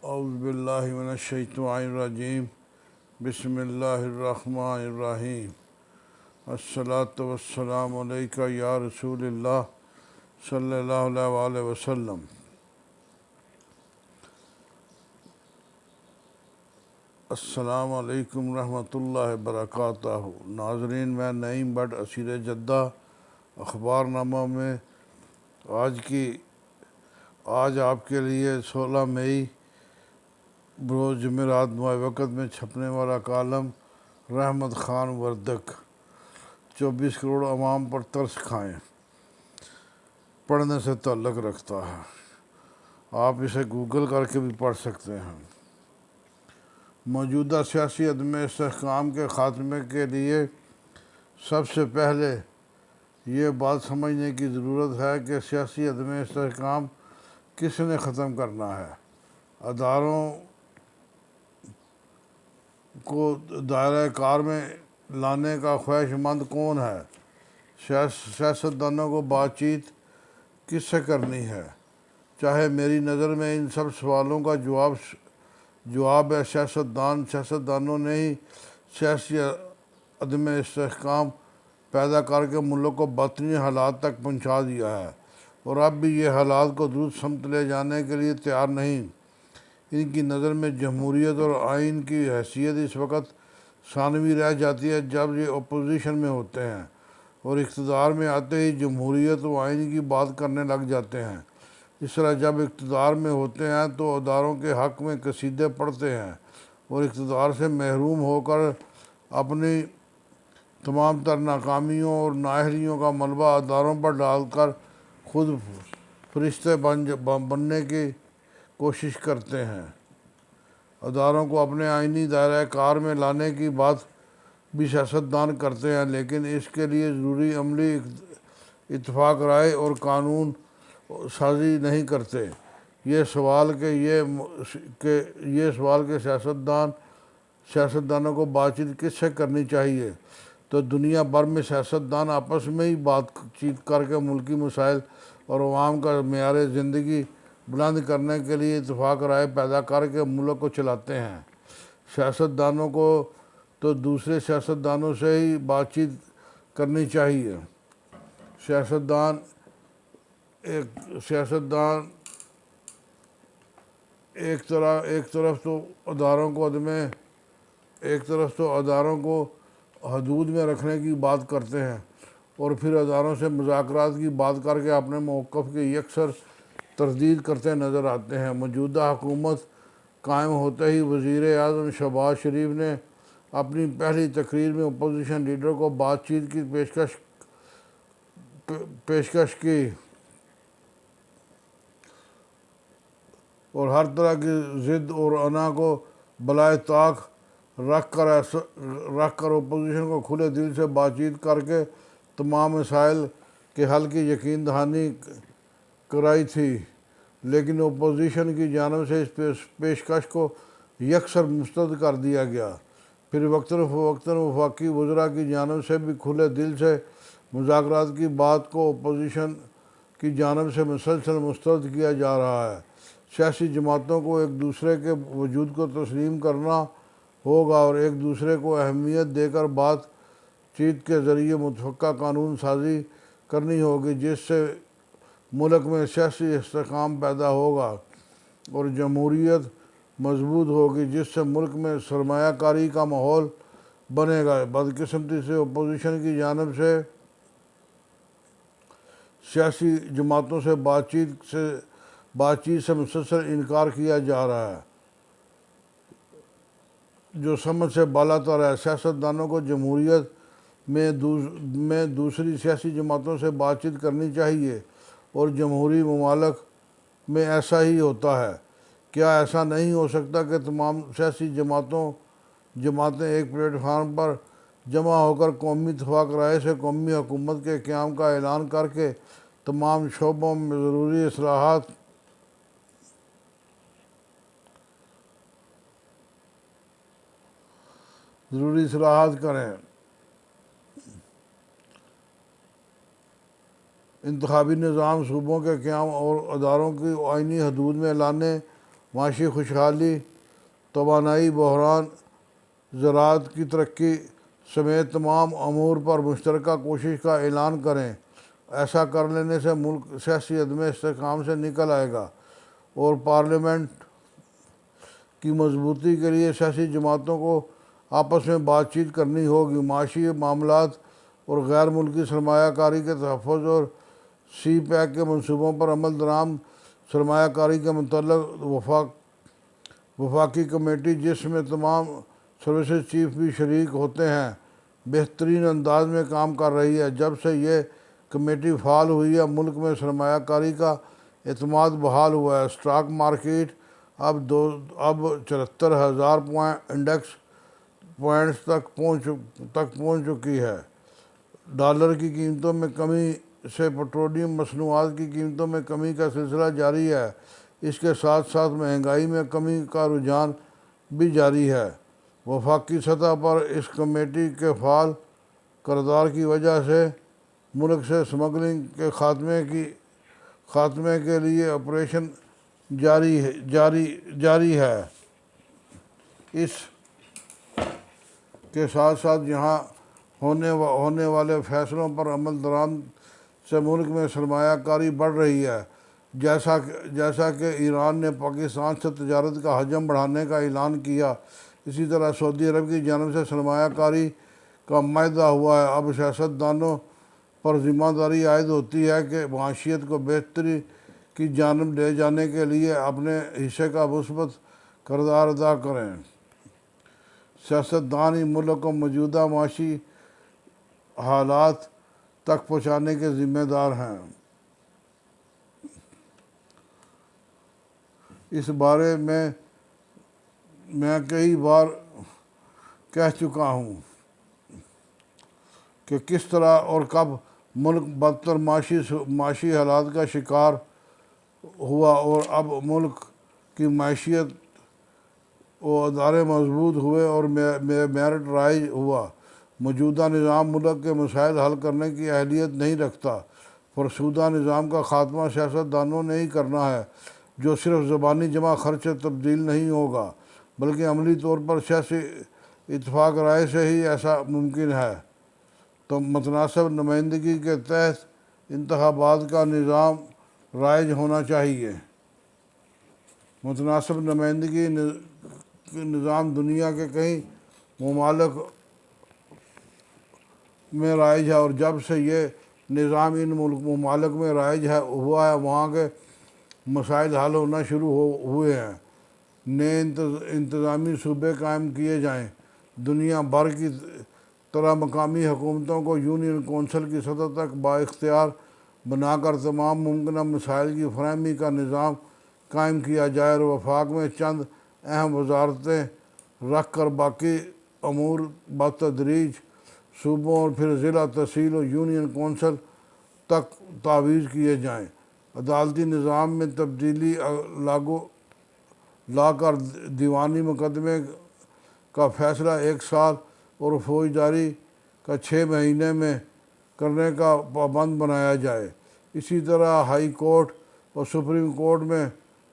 اعوذ باللہ من الشیطان الرجیم بسم اللہ الرحمن الرحیم الصلاۃ والسلام علیکہ یا رسول اللہ صلی اللہ علیہ وآلہ وسلم۔ السلام علیکم ورحمۃ اللہ وبرکاتہ۔ ناظرین، میں نعیم بٹ اسیر جدہ اخبار نامہ میں آج آپ کے لیے 16 مئی بروز جمعرات وقت میں چھپنے والا کالم رحمت خان وردک 24 کروڑ عوام پر ترس کھائیں پڑھنے سے تعلق رکھتا ہے۔ آپ اسے گوگل کر کے بھی پڑھ سکتے ہیں۔ موجودہ سیاسی عدم استحکام کے خاتمے کے لیے سب سے پہلے یہ بات سمجھنے کی ضرورت ہے کہ سیاسی عدم استحکام کس نے ختم کرنا ہے۔ اداروں کو دائرہ کار میں لانے کا خواہش مند کون ہے؟ سیاستدانوں کو بات چیت کس سے کرنی ہے؟ چاہے میری نظر میں ان سب سوالوں کا جواب ہے سیاستدانوں نے ہی سیاسی عدم استحکام پیدا کر کے ملک کو بدترین حالات تک پہنچا دیا ہے، اور اب بھی یہ حالات کو درست سمت لے جانے کے لیے تیار نہیں۔ ان کی نظر میں جمہوریت اور آئین کی حیثیت اس وقت ثانوی رہ جاتی ہے جب یہ اپوزیشن میں ہوتے ہیں، اور اقتدار میں آتے ہی جمہوریت و آئین کی بات کرنے لگ جاتے ہیں۔ اس طرح جب اقتدار میں ہوتے ہیں تو اداروں کے حق میں قصیدے پڑھتے ہیں، اور اقتدار سے محروم ہو کر اپنی تمام تر ناکامیوں اور نااہلیوں کا ملبہ اداروں پر ڈال کر خود فرشتے بننے کی کوشش کرتے ہیں۔ اداروں کو اپنے آئینی دائرہ کار میں لانے کی بات بھی سیاستدان کرتے ہیں، لیکن اس کے لیے ضروری عملی اتفاق رائے اور قانون سازی نہیں کرتے۔ یہ سوال کہ سیاستدانوں کو بات چیت کس سے کرنی چاہیے، تو دنیا بھر میں سیاستدان آپس میں ہی بات چیت کر کے ملکی مسائل اور عوام کا معیار زندگی بلند کرنے کے لیے اتفاق رائے پیدا کر کے ملک کو چلاتے ہیں۔ سیاستدانوں کو تو دوسرے سیاستدانوں سے ہی بات چیت کرنی چاہیے۔ سیاستدان ایک طرف تو اداروں کو حدود میں رکھنے کی بات کرتے ہیں، اور پھر اداروں سے مذاکرات کی بات کر کے اپنے موقف کی یکسر تردید کرتے نظر آتے ہیں۔ موجودہ حکومت قائم ہوتے ہی وزیر اعظم شہباز شریف نے اپنی پہلی تقریر میں اپوزیشن لیڈر کو بات چیت کی پیشکش کی، اور ہر طرح کی ضد اور انا کو بالائے طاق رکھ کر اپوزیشن کو کھلے دل سے بات چیت کر کے تمام مسائل کے حل کی یقین دہانی کرائی تھی، لیکن اپوزیشن کی جانب سے اس پیشکش کو یکسر مسترد کر دیا گیا۔ پھر وقتاً فوقتاً وفاقی وزراء کی جانب سے بھی کھلے دل سے مذاکرات کی بات کو اپوزیشن کی جانب سے مسلسل مسترد کیا جا رہا ہے۔ سیاسی جماعتوں کو ایک دوسرے کے وجود کو تسلیم کرنا ہوگا اور ایک دوسرے کو اہمیت دے کر بات چیت کے ذریعے متفقہ قانون سازی کرنی ہوگی، جس سے ملک میں سیاسی استحکام پیدا ہوگا اور جمہوریت مضبوط ہوگی، جس سے ملک میں سرمایہ کاری کا ماحول بنے گا۔ بدقسمتی سے اپوزیشن کی جانب سے سیاسی جماعتوں سے بات چیت سے مسلسل انکار کیا جا رہا ہے، جو سمجھ سے بالاتر ہے۔ سیاستدانوں کو جمہوریت میں دوسری سیاسی جماعتوں سے بات چیت کرنی چاہیے، اور جمہوری ممالک میں ایسا ہی ہوتا ہے۔ کیا ایسا نہیں ہو سکتا کہ تمام سیاسی جماعتیں ایک پلیٹ فارم پر جمع ہو کر قومی اتفاق رائے سے قومی حکومت کے قیام کا اعلان کر کے تمام شعبوں میں ضروری اصلاحات کریں؟ انتخابی نظام، صوبوں کے قیام اور اداروں کی آئینی حدود میں لانے معاشی خوشحالی، توانائی بحران، زراعت کی ترقی سمیت تمام امور پر مشترکہ کوشش کا اعلان کریں۔ ایسا کر لینے سے ملک سیاسی عدم استحکام سے نکل آئے گا اور پارلیمنٹ کی مضبوطی کے لیے سیاسی جماعتوں کو آپس میں بات چیت کرنی ہوگی۔ معاشی معاملات اور غیر ملکی سرمایہ کاری کے تحفظ اور سی پیک کے منصوبوں پر عمل درآمد سرمایہ کاری کے متعلق وفاقی کمیٹی، جس میں تمام سروسز چیف بھی شریک ہوتے ہیں، بہترین انداز میں کام کر رہی ہے۔ جب سے یہ کمیٹی فعال ہوئی ہے، ملک میں سرمایہ کاری کا اعتماد بحال ہوا ہے۔ اسٹاک مارکیٹ اب 74,000 انڈیکس پوائنٹس تک پہنچ چکی ہے۔ ڈالر کی قیمتوں میں کمی سے پیٹرولیم مصنوعات کی قیمتوں میں کمی کا سلسلہ جاری ہے۔ اس کے ساتھ ساتھ مہنگائی میں کمی کا رجحان بھی جاری ہے۔ وفاقی سطح پر اس کمیٹی کے فعال کردار کی وجہ سے ملک سے اسمگلنگ کے خاتمے کے لیے آپریشن جاری ہے۔ اس کے ساتھ ساتھ یہاں ہونے والے فیصلوں پر عمل درآمد سے ملک میں سرمایہ کاری بڑھ رہی ہے، جیسا کہ ایران نے پاکستان سے تجارت کا حجم بڑھانے کا اعلان کیا۔ اسی طرح سعودی عرب کی جانب سے سرمایہ کاری کا معاہدہ ہوا ہے۔ اب سیاست دانوں پر ذمہ داری عائد ہوتی ہے کہ معیشت کو بہتری کی جانب لے جانے کے لیے اپنے حصے کا مثبت کردار ادا کریں۔ سیاستدان ہی ملک کو موجودہ معاشی حالات تک پہنچانے کے ذمہ دار ہیں۔ اس بارے میں کئی بار کہہ چکا ہوں کہ کس طرح اور کب ملک بدتر معاشی حالات کا شکار ہوا اور اب ملک کی معیشت و ادارے مضبوط ہوئے اور میرٹ رائج ہوا۔ موجودہ نظام ملک کے مسائل حل کرنے کی اہلیت نہیں رکھتا۔ فرسودہ نظام کا خاتمہ سیاست دانوں نے ہی کرنا ہے، جو صرف زبانی جمع خرچ سے تبدیل نہیں ہوگا بلکہ عملی طور پر سیاسی اتفاق رائے سے ہی ایسا ممکن ہے۔ تو متناسب نمائندگی کے تحت انتخابات کا نظام رائج ہونا چاہیے۔ متناسب نمائندگی نظام دنیا کے کئی ممالک میں رائج ہے، اور جب سے یہ نظام ان ممالک میں رائج ہوا ہے، وہاں کے مسائل حل ہونا شروع ہوئے ہیں۔ نئے انتظامی صوبے قائم کیے جائیں۔ دنیا بھر کی طرح مقامی حکومتوں کو یونین کونسل کی سطح تک بااختیار بنا کر تمام ممکنہ مسائل کی فراہمی کا نظام قائم کیا جائے اور وفاق میں چند اہم وزارتیں رکھ کر باقی امور بتدریج صوبوں اور پھر ضلع تحصیل اور یونین کونسل تک تفویض کیے جائیں۔ عدالتی نظام میں تبدیلی لا کر دیوانی مقدمے کا فیصلہ 1 سال اور فوجداری کا 6 مہینے میں کرنے کا پابند بنایا جائے۔ اسی طرح ہائی کورٹ اور سپریم کورٹ میں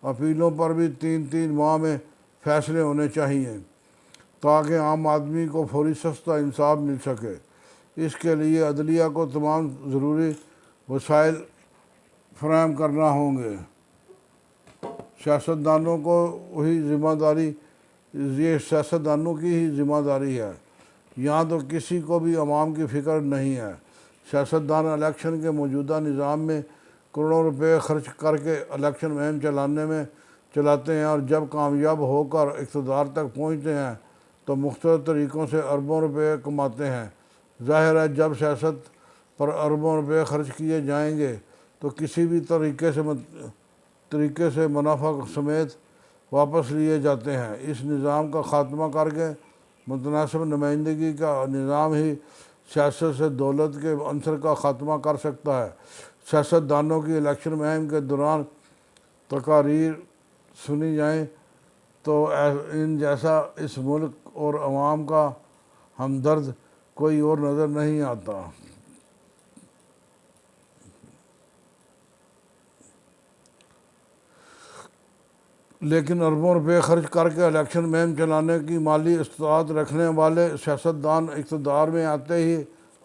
اپیلوں پر بھی 3 ماہ میں فیصلے ہونے چاہئیں تاکہ عام آدمی کو فوری سستا انصاف مل سکے۔ اس کے لیے عدلیہ کو تمام ضروری وسائل فراہم کرنا ہوں گے۔ سیاستدانوں کی ہی ذمہ داری ہے۔ یہاں تو کسی کو بھی عوام کی فکر نہیں ہے۔ سیاستدان الیکشن کے موجودہ نظام میں کروڑوں روپے خرچ کر کے الیکشن مہم چلاتے ہیں اور جب کامیاب ہو کر اقتدار تک پہنچتے ہیں تو مختلف طریقوں سے اربوں روپے کماتے ہیں۔ ظاہر ہے جب سیاست پر اربوں روپے خرچ کیے جائیں گے تو کسی بھی طریقے سے منافع سمیت واپس لیے جاتے ہیں۔ اس نظام کا خاتمہ کر کے متناسب نمائندگی کا نظام ہی سیاست سے دولت کے عنصر کا خاتمہ کر سکتا ہے۔ سیاستدانوں کی الیکشن مہم کے دوران تقاریر سنی جائیں تو ان جیسا اس ملک اور عوام کا ہمدرد کوئی اور نظر نہیں آتا۔ لیکن اربوں روپے خرچ کر کے الیکشن مہم چلانے کی مالی استطاعت رکھنے والے سیاستدان اقتدار میں آتے ہی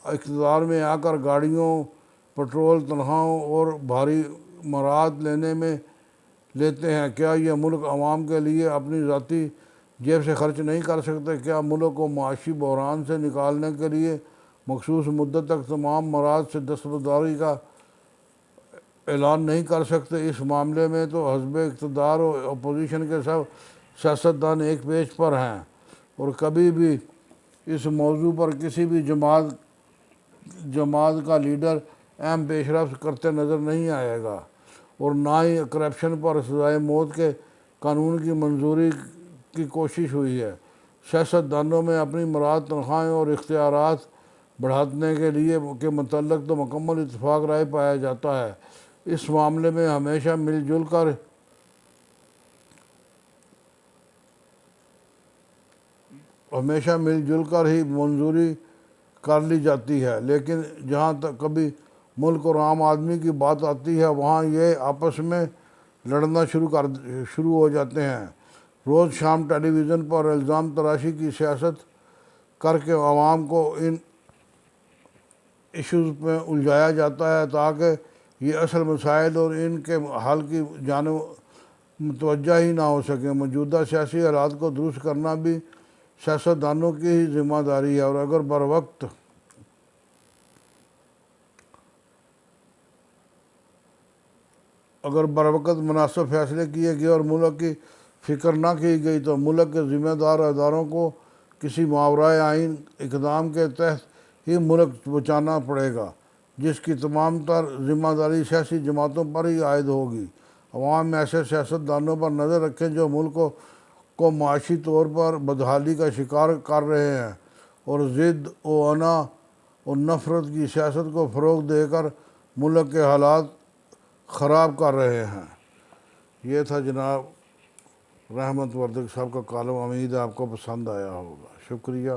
اقتدار میں آ کر گاڑیوں، پٹرول، تنخواہوں اور بھاری مراعات لیتے ہیں۔ کیا یہ ملک عوام کے لیے اپنی ذاتی جیب سے خرچ نہیں کر سکتے؟ کیا ملک کو معاشی بحران سے نکالنے کے لیے مخصوص مدت تک تمام مواد سے دستبرداری کا اعلان نہیں کر سکتے؟ اس معاملے میں تو حزب اقتدار اور اپوزیشن کے سب سیاستدان ایک پیج پر ہیں، اور کبھی بھی اس موضوع پر کسی بھی جماعت کا لیڈر اہم پیش رفت کرتے نظر نہیں آئے گا، اور نہ ہی کرپشن پر سزائے موت کے قانون کی منظوری کی کوشش ہوئی ہے۔ سیاستدانوں میں اپنی مراد تنخواہیں اور اختیارات بڑھانے کے متعلق تو مکمل اتفاق رائے پایا جاتا ہے۔ اس معاملے میں ہمیشہ مل جل کر ہی منظوری کر لی جاتی ہے، لیکن جہاں تک کبھی ملک اور عام آدمی کی بات آتی ہے وہاں یہ آپس میں لڑنا شروع ہو جاتے ہیں۔ روز شام ٹیلی ویژن پر الزام تراشی کی سیاست کر کے عوام کو ان ایشوز میں الجھایا جاتا ہے تاکہ یہ اصل مسائل اور ان کے حل کی جانب متوجہ ہی نہ ہو سکیں۔ موجودہ سیاسی حالات کو درست کرنا بھی سیاستدانوں کی ہی ذمہ داری ہے، اور اگر بروقت مناسب فیصلے کیے گئے اور ملک کی فکر نہ کی گئی تو ملک کے ذمہ دار اداروں کو کسی ماورائے آئین اقدام کے تحت ہی ملک بچانا پڑے گا، جس کی تمام تر ذمہ داری سیاسی جماعتوں پر ہی عائد ہوگی۔ عوام ایسے سیاستدانوں پر نظر رکھیں جو ملک کو معاشی طور پر بدحالی کا شکار کر رہے ہیں اور ضد و انا اور نفرت کی سیاست کو فروغ دے کر ملک کے حالات خراب کر رہے ہیں۔ یہ تھا جناب رحمت وردک صاحب کا کالم۔ امید ہے آپ کو پسند آیا ہوگا۔ شکریہ۔